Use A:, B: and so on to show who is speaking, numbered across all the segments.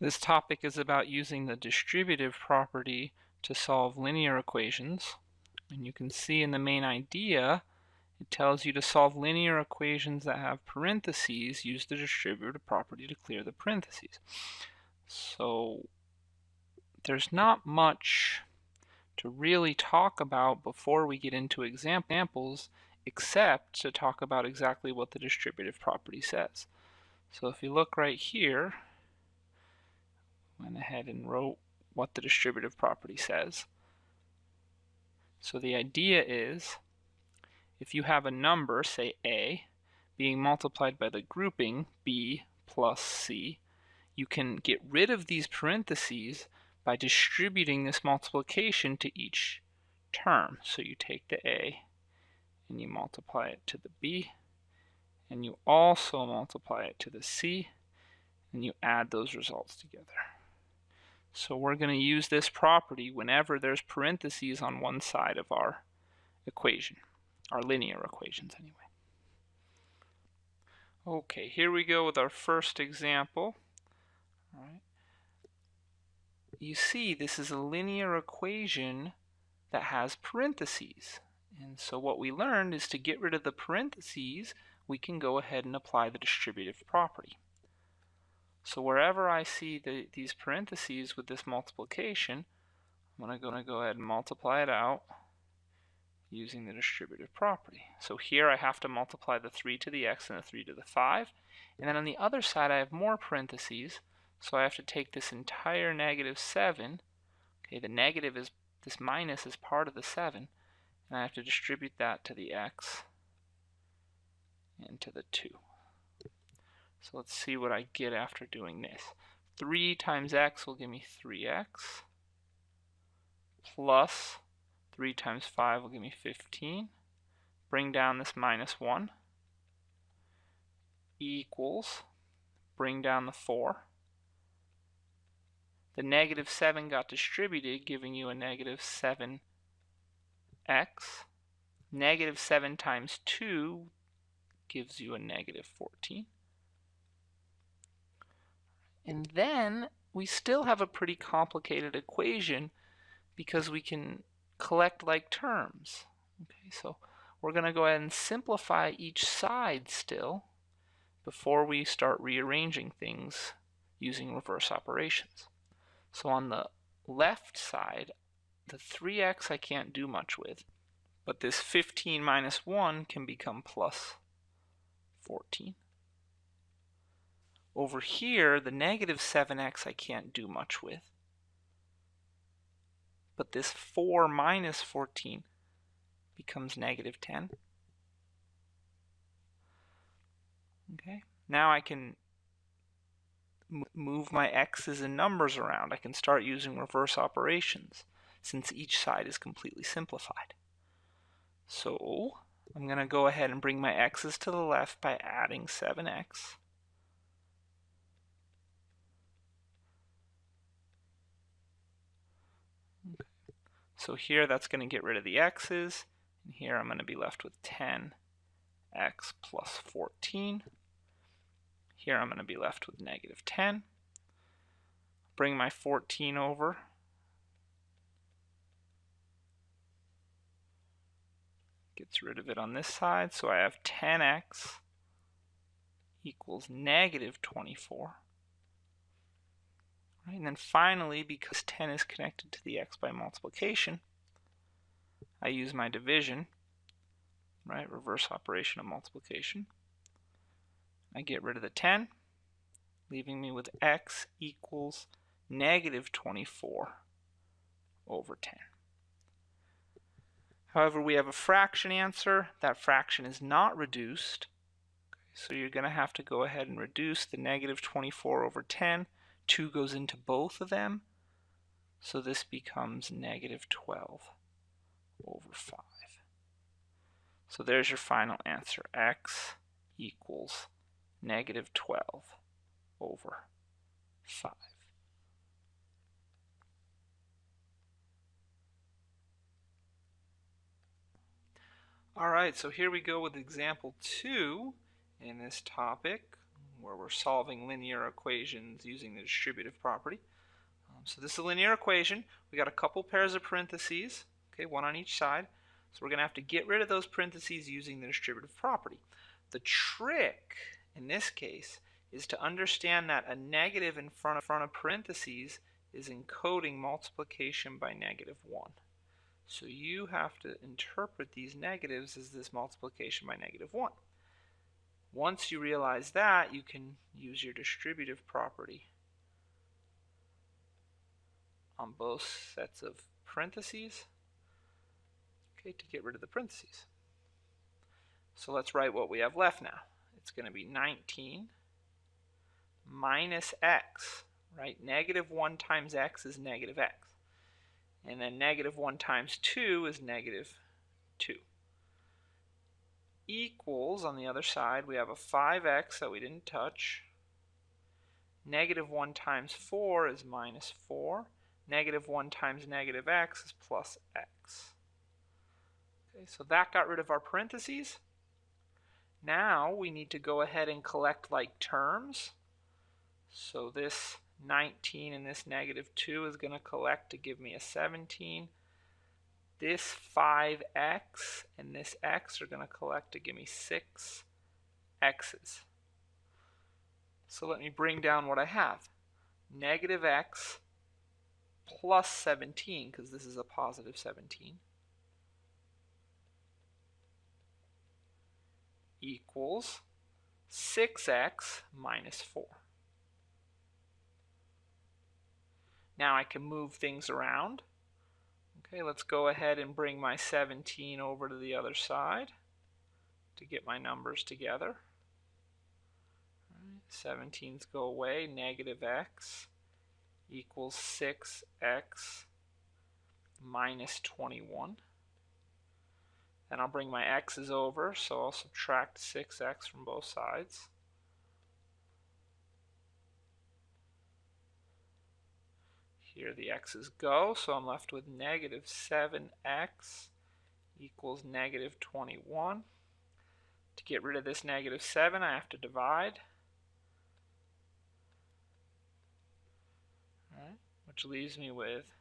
A: This topic is about using the distributive property to solve linear equations. And you can see in the main idea, it tells you to solve linear equations that have parentheses, use the distributive property to clear the parentheses. So there's not much to really talk about before we get into examples, except to talk about exactly what the distributive property says. So if you look right here, went ahead and wrote what the distributive property says. So the idea is, if you have a number, say A, being multiplied by the grouping B plus C, you can get rid of these parentheses by distributing this multiplication to each term. So you take the A and you multiply it to the B, and you also multiply it to the C, and you add those results together. So we're going to use this property whenever there's parentheses on one side of our equation, our linear equations anyway. Okay, here we go with our first example. All right. You see, this is a linear equation that has parentheses. And so what we learned is to get rid of the parentheses, we can go ahead and apply the distributive property. So wherever I see these parentheses with this multiplication, I'm going to go ahead and multiply it out using the distributive property. So here I have to multiply the 3 to the x and the 3 to the 5. And then on the other side I have more parentheses, so I have to take this entire negative 7. Okay, the negative is, this minus is part of the 7, and I have to distribute that to the x and to the 2. So let's see what I get after doing this. 3 times x will give me 3x, plus 3 times 5 will give me 15. Bring down this minus 1, equals, bring down the 4. The negative 7 got distributed, giving you a negative 7x. Negative 7 times 2 gives you a negative 14. And then we still have a pretty complicated equation because we can collect like terms. Okay, so we're going to go ahead and simplify each side still before we start rearranging things using reverse operations. So on the left side, the 3x I can't do much with, but this 15 minus 1 can become plus 14. Over here, the negative 7x I can't do much with, but this 4 minus 14 becomes negative 10. Okay, now I can move my x's and numbers around. I can start using reverse operations since each side is completely simplified. So I'm going to go ahead and bring my x's to the left by adding 7x. Okay. So here that's going to get rid of the x's, and here I'm going to be left with 10x plus 14. Here I'm going to be left with negative 10. Bring my 14 over. Gets rid of it on this side, so I have 10x equals negative 24. Right, and then finally, because 10 is connected to the x by multiplication, I use my division, right, reverse operation of multiplication. I get rid of the 10, leaving me with x equals negative 24 over 10. However, we have a fraction answer. That fraction is not reduced. So you're going to have to go ahead and reduce the negative 24 over 10. 2 goes into both of them. So this becomes negative 12 over 5. So there's your final answer. X equals negative 12 over 5. Alright, so here we go with example 2 in this topic. where we're solving linear equations using the distributive property. So this is a linear equation. We got a couple pairs of parentheses, okay, one on each side. So we're going to have to get rid of those parentheses using the distributive property. The trick in this case is to understand that a negative in front of parentheses is encoding multiplication by -1. So you have to interpret these negatives as this multiplication by -1. Once you realize that, you can use your distributive property on both sets of parentheses, okay, to get rid of the parentheses. So let's write what we have left now. It's going to be 19 minus x, right? -1 times x is -x. And then -1 times 2 is -2. Equals, on the other side, we have a 5x that we didn't touch. -1 times 4 is -4. -1 times -x is plus x. Okay, so that got rid of our parentheses. Now we need to go ahead and collect like terms. So this 19 and this -2 is going to collect to give me a 17. This 5x and this x are going to collect to give me 6 x's. So let me bring down what I have. -x plus 17, because this is a positive 17, equals 6x minus 4. Now I can move things around. Okay, let's go ahead and bring my 17 over to the other side to get my numbers together. 17's go away, -x equals 6x minus 21. Then I'll bring my x's over, so I'll subtract 6x from both sides. Here the x's go, so I'm left with -7x equals -21. To get rid of this -7, I have to divide. All right, which leaves me with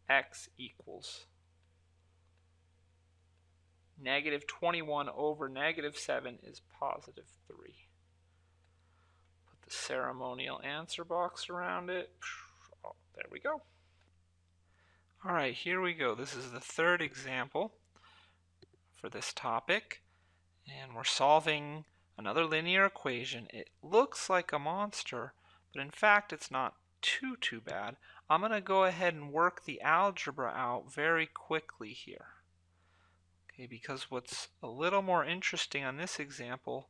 A: x equals -21 over -7 is +3. Put the ceremonial answer box around it. Oh, there we go. All right, here we go. This is the third example for this topic, and we're solving another linear equation. It looks like a monster, but in fact it's not too bad. I'm going to go ahead and work the algebra out very quickly here. Okay, because what's a little more interesting on this example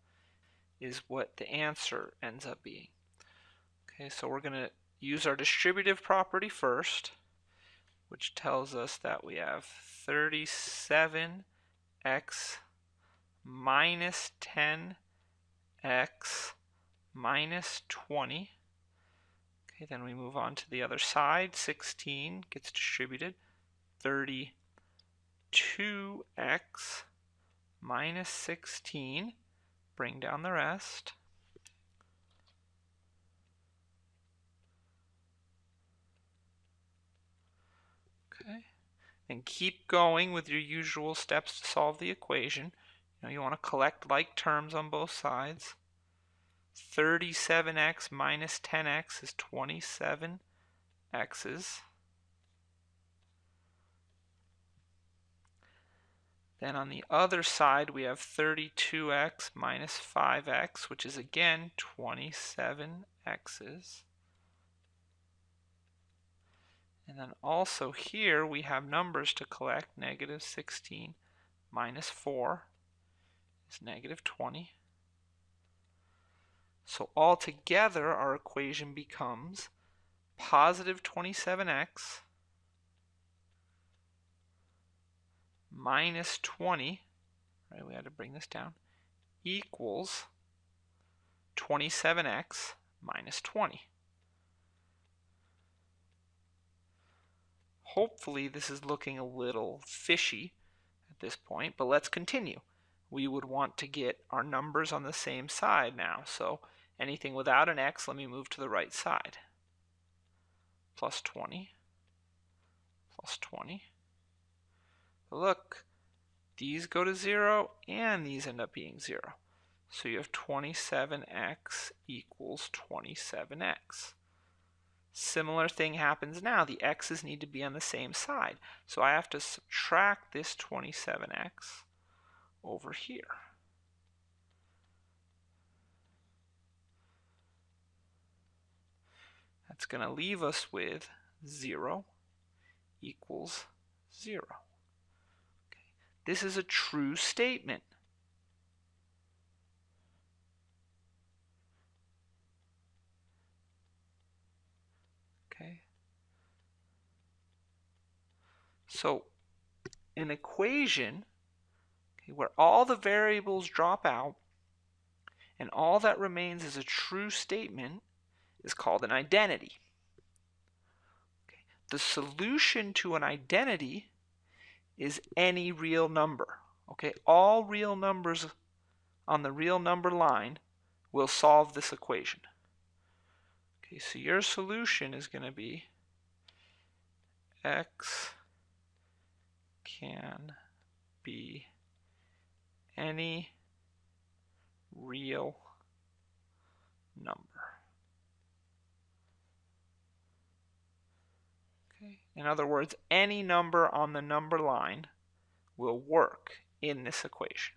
A: is what the answer ends up being. Okay, so we're going to use our distributive property first, which tells us that we have 37x minus 10x minus 20. Okay, then we move on to the other side. 16 gets distributed. 32x minus 16. Bring down the rest. Okay, and keep going with your usual steps to solve the equation. You want to collect like terms on both sides. 37x minus 10x is 27 x's. Then on the other side we have 32x minus 5x, which is again 27 x's. And then also here we have numbers to collect. -16 minus 4 is -20. So altogether our equation becomes positive 27x minus 20, right, we had to bring this down, equals 27x minus 20. Hopefully this is looking a little fishy at this point, but let's continue. We would want to get our numbers on the same side now. So Anything without an x, let me move to the right side. Plus 20, plus 20. But look, these go to 0 and these end up being 0. So you have 27x equals 27x. Similar thing happens now. The x's need to be on the same side. So I have to subtract this 27x over here. That's going to leave us with 0 equals 0. Okay. This is a true statement. Okay. So an equation, okay, where all the variables drop out and all that remains is a true statement is called an identity. Okay. The solution to an identity is any real number. Okay, all real numbers on the real number line will solve this equation. Okay, so your solution is going to be x can be any real number. Okay. In other words, any number on the number line will work in this equation.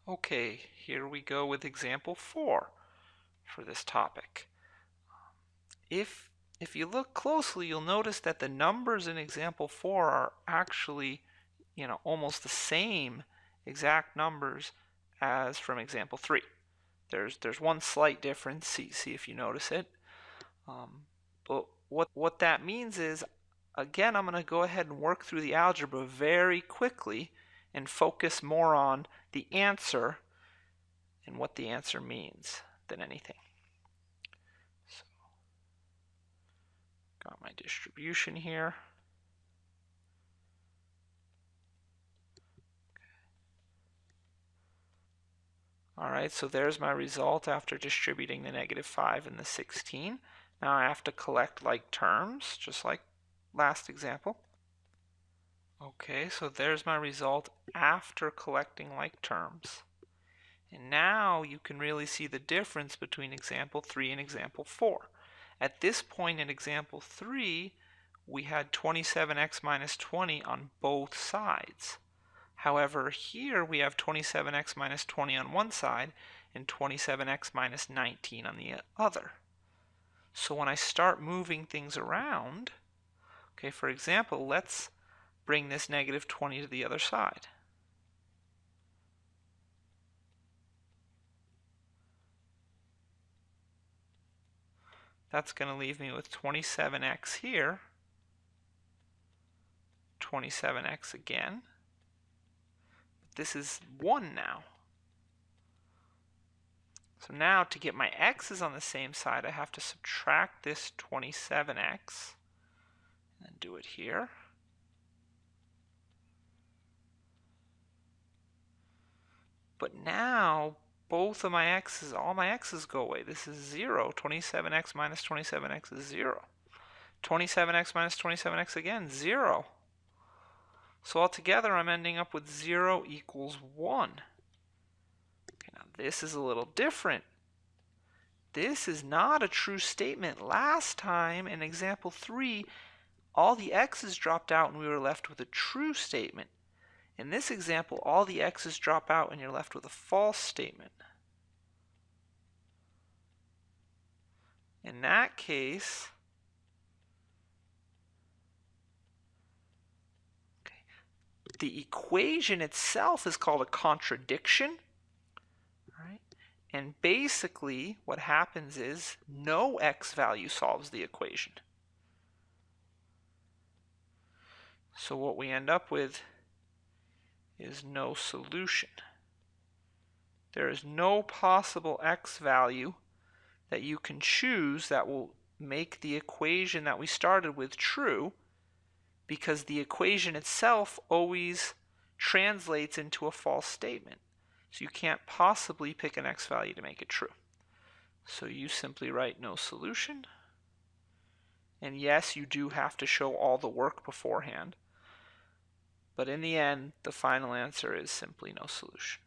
A: Okay, here we go with example 4 for this topic. If you look closely, you'll notice that the numbers in example 4 are actually, almost the same exact numbers as from example 3. There's one slight difference. See if you notice it. But what that means is, again, I'm going to go ahead and work through the algebra very quickly and focus more on the answer and what the answer means than anything. So, got my distribution here. Alright, so there's my result after distributing the -5 and the 16. Now I have to collect like terms, just like last example. Okay, so there's my result after collecting like terms. And now you can really see the difference between example 3 and example 4. At this point in example 3, we had 27x minus 20 on both sides. However, here we have 27x minus 20 on one side and 27x minus 19 on the other. So when I start moving things around, okay, for example, let's bring this -20 to the other side. That's going to leave me with 27x here, 27x again. This is 1 now. So now to get my x's on the same side, I have to subtract this 27x and then do it here. But now both of my x's, all my x's go away. This is 0. 27x minus 27x is 0. 27x minus 27x again, 0. So altogether I'm ending up with 0 equals 1. Okay, now this is a little different. This is not a true statement. Last time in example 3, all the x's dropped out and we were left with a true statement. In this example, all the x's drop out and you're left with a false statement. In that case, the equation itself is called a contradiction. Right? And basically what happens is no x value solves the equation. So what we end up with is no solution. There is no possible x value that you can choose that will make the equation that we started with true, because the equation itself always translates into a false statement. So you can't possibly pick an x value to make it true. So you simply write no solution. And yes, you do have to show all the work beforehand. But in the end, the final answer is simply no solution.